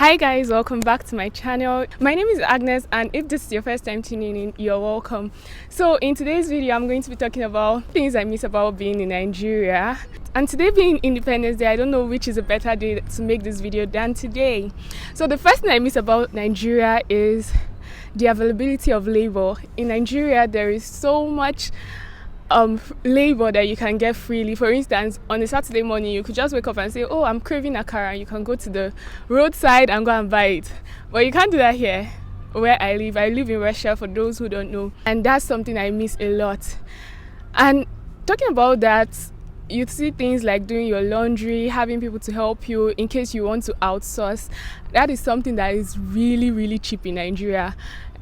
Hi guys, welcome back to my channel. My name is Agnes, and if this is your first time tuning in, you're welcome. So in today's video, I'm going to be talking about things I miss about being in Nigeria. And today being Independence Day, I don't know which is a better day to make this video than today. So the first thing I miss about Nigeria is the availability of labor. In Nigeria, there is so much labor that you can get freely. For instance, on a Saturday morning, you could just wake up and say, oh, I'm craving akara, and you can go to the roadside and go and buy it. But you can't do that here where I live. I live in Russia, for those who don't know, and that's something I miss a lot. And talking about that, you see things like doing your laundry, having people to help you in case you want to outsource. That is something that is really cheap in Nigeria,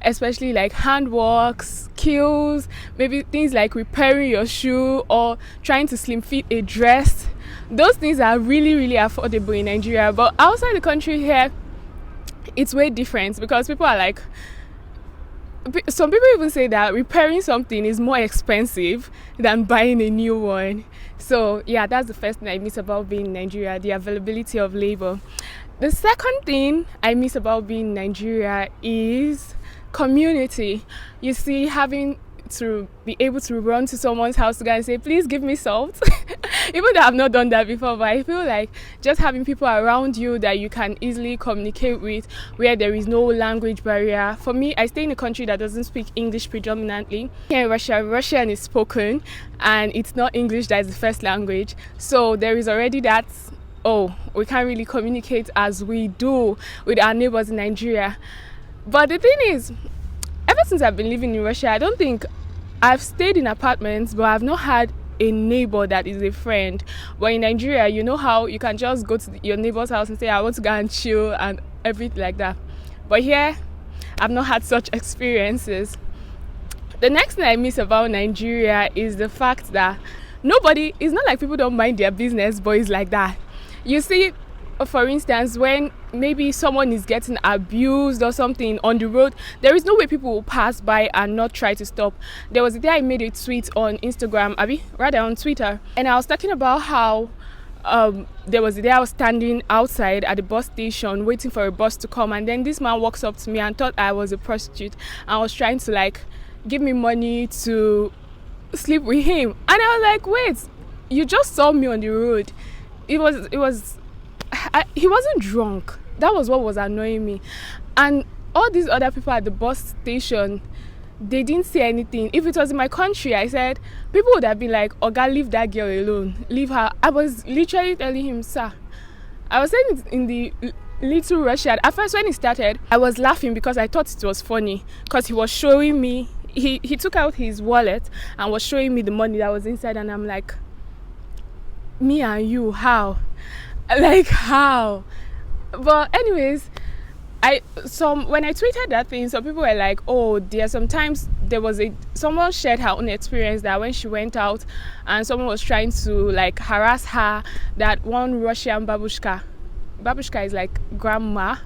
especially like handwork skills, maybe things like repairing your shoe or trying to slim fit a dress. Those things are really affordable in Nigeria. But outside the country here, it's way different, because people are like, some people even say that repairing something is more expensive than buying a new one. So yeah, that's the first thing I miss about being in Nigeria, the availability of labor. The second thing I miss about being in Nigeria is community. You see, having to be able to run to someone's house to go and say, please give me salt. Even though I've not done that before, but I feel like just having people around you that you can easily communicate with, where there is no language barrier. For me, I stay in a country that doesn't speak English predominantly. Here in Russia, Russian is spoken, and it's not English that is the first language. So there is already that, oh, we can't really communicate as we do with our neighbors in Nigeria. But the thing is, ever since I've been living in Russia, I don't think I've stayed in apartments, but I've not had a neighbor that is a friend. But in Nigeria, you know how you can just go to your neighbor's house and say, I want to go and chill and everything like that. But here, I've not had such experiences. The next thing I miss about Nigeria is the fact that it's not like people don't mind their business, but it's like that. You see, for instance, when maybe someone is getting abused or something on the road, there is no way people will pass by and not try to stop. There was a day I made a tweet on Instagram, rather on Twitter, and I was talking about how there was a day I was standing outside at the bus station waiting for a bus to come, and then this man walks up to me and thought I was a prostitute and was trying to like give me money to sleep with him. And I was like, wait, you just saw me on the road. He wasn't drunk. That was what was annoying me. And all these other people at the bus station, they didn't say anything. If it was in my country, I said, people would have been like, Oga, leave that girl alone, leave her. I was literally telling him, sir. I was saying it in the little Russian. At first, when he started, I was laughing because I thought it was funny, because he was showing me, he took out his wallet and was showing me the money that was inside, and I'm like, me and you, how? Like, how? But anyways, when I tweeted that thing, some people were like, oh dear, sometimes someone shared her own experience that when she went out and someone was trying to like harass her, that one Russian babushka is like grandma,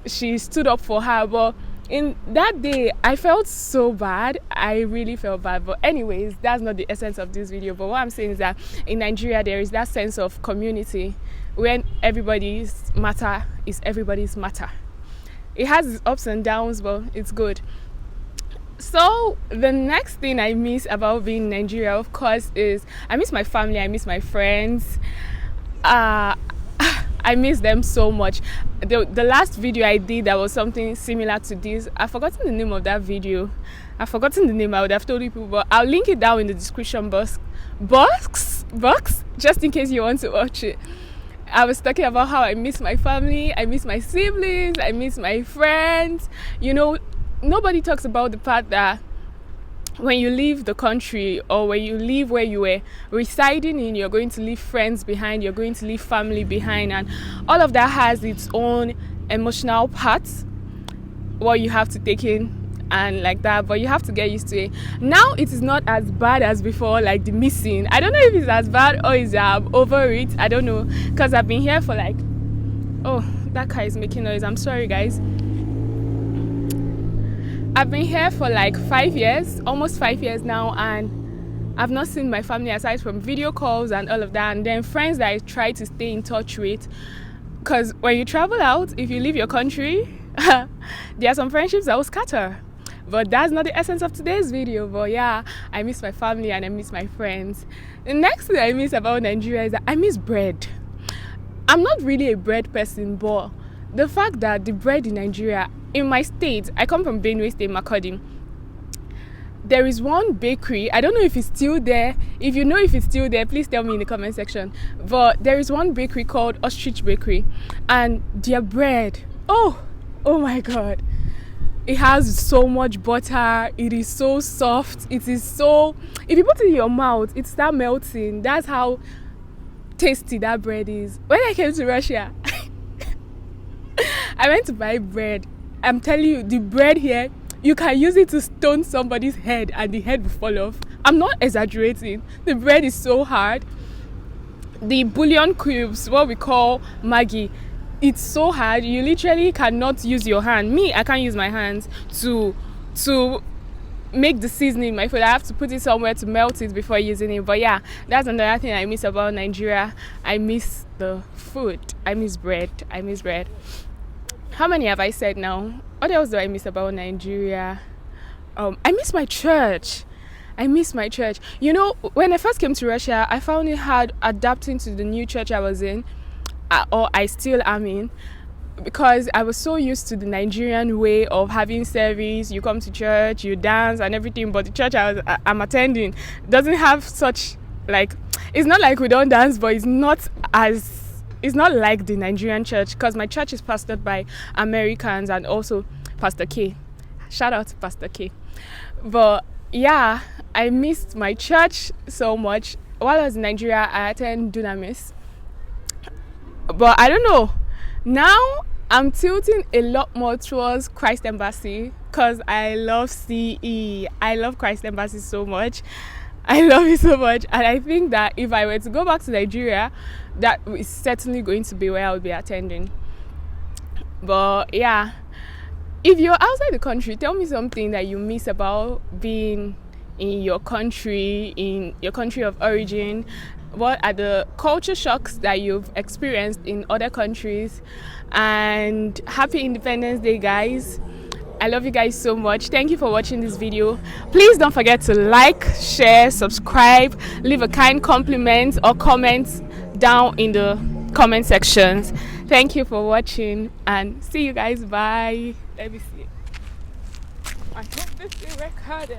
she stood up for her. But in that day, I felt so bad. I really felt bad. But anyways, that's not the essence of this video. But what I'm saying is that in Nigeria, there is that sense of community when everybody's matter is everybody's matter. It has its ups and downs, but it's good. So the next thing I miss about being in Nigeria, of course, is I miss my family. I miss my friends. I miss them so much. The last video I did that was something similar to this, I've forgotten the name of that video. I've forgotten the name. I would have told you people, but I'll link it down in the description box, just in case you want to watch it. I was talking about how I miss my family, I miss my siblings, I miss my friends. You know, nobody talks about the part that when you leave the country, or when you leave where you were residing in, you're going to leave friends behind, you're going to leave family behind, and all of that has its own emotional parts, what you have to take in and like that, but you have to get used to it. Now it is not as bad as before, like the missing. I don't know if it's as bad or is I'm over it. I don't know, because I've been here for like, oh, that car is making noise. I'm sorry guys. I've been here for like 5 years, almost 5 years now, and I've not seen my family aside from video calls and all of that. And then friends that I try to stay in touch with, Because when you travel out, if you leave your country, there are some friendships that will scatter. But that's not the essence of today's video. But yeah, I miss my family and I miss my friends. The next thing I miss about Nigeria is that I miss bread. I'm not really a bread person, but the fact that the bread in Nigeria, in my state, I come from Benue State, Makurdi. There is one bakery, I don't know if it's still there. If you know if it's still there, please tell me in the comment section. But there is one bakery called Ostrich Bakery, and their bread, oh my god, it has so much butter, it is so soft, it is so, if you put it in your mouth, it starts melting. That's how tasty that bread is. When I came to Russia, I went to buy bread. I'm telling you, the bread here, you can use it to stone somebody's head and the head will fall off. I'm not exaggerating. The bread is so hard. The bouillon cubes, what we call Maggi, it's so hard. You literally cannot use your hand. Me, I can't use my hands to make the seasoning my food. I have to put it somewhere to melt it before using it. But yeah, that's another thing I miss about Nigeria. I miss the food. I miss bread. I miss bread. How many have I said now? What else do I miss about Nigeria? I miss my church. I miss my church. You know, when I first came to Russia, I found it hard adapting to the new church I was in, or I still am in, because I was so used to the Nigerian way of having service. You come to church, you dance and everything, but the church I'm attending doesn't have such, like, it's not like we don't dance, but it's not like the Nigerian church, because my church is pastored by Americans and also Pastor K. Shout out to Pastor K. But yeah, I missed my church so much. While I was in Nigeria, I attended Dunamis. But I don't know. Now I'm tilting a lot more towards Christ Embassy, because I love CE. I love Christ Embassy so much. I love it so much, and I think that if I were to go back to Nigeria, that is certainly going to be where I will be attending. But yeah, if you're outside the country, tell me something that you miss about being in your country of origin. What are the culture shocks that you've experienced in other countries? And happy Independence Day, guys. I love you guys so much. Thank you for watching this video. Please don't forget to like, share, subscribe, leave a kind compliment or comment down in the comment sections. Thank you for watching and see you guys. Bye. Let me see. I hope this is recorded.